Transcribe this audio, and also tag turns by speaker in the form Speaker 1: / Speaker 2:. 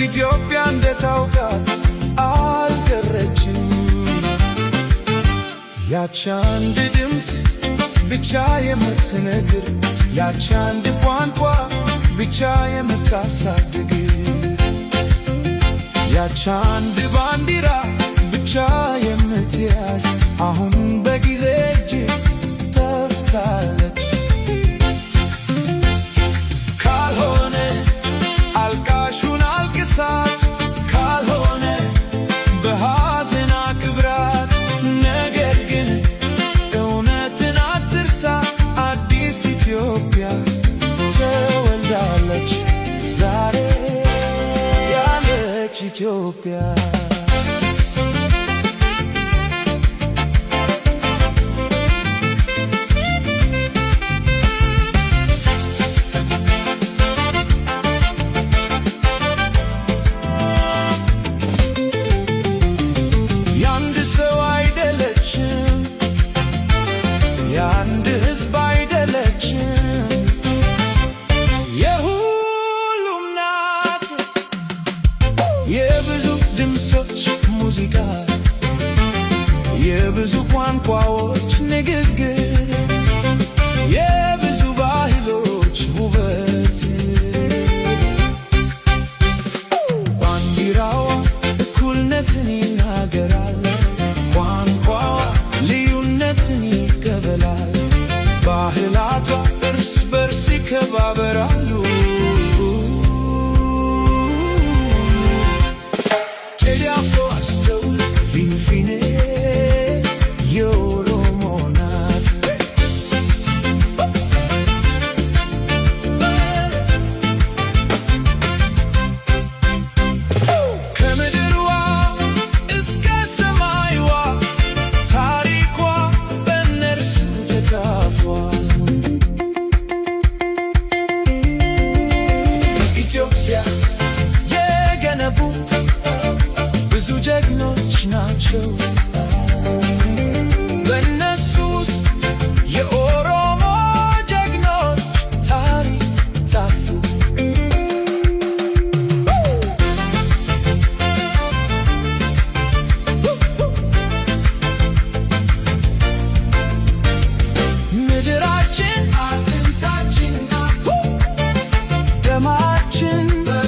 Speaker 1: ኢትዮጵያ እንደታውቃት አልቀረችም። ያች አንድ ድምፅ ብቻ የምትነግር፣ ያች አንድ ቋንቋ ብቻ የምታሳድግ፣ ያች አንድ ባንዲራ ብቻ የምትያዝ አሁን በጊዜ እጅ ጠፍታለች። ካልሆነ አልቃሹን አልቅሳት፣ ካልሆነ በሐዘን አክብራት። ነገር ግን እውነትን አትርሳ፣ አዲስ ኢትዮጵያ ተወልዳለች ዛሬ ያለች ኢትዮጵያ። የአንድ ሕዝብ አይደለችም፣ የሁሉም ናት። የብዙ ድምፆች ሙዚቃ፣ የብዙ ቋንቋዎች ንግግር፣ የብዙ ባህሎች ውበት። ባንዲራዋ እኩልነትን ይናገራል፣ ቋንቋዋ ልዩነትን ይቀበላል፣ ባህላቷ እርስ በርስ ይከባበራሉ። ቴዲ አፍሮ አስተውል፣ ፊንፊኔ የኦሮሞ ናት። ከምድርዋ እስከ ሰማይዋ ታሪኳ በእነርሱ ተጻፏል። ኢትዮጵያ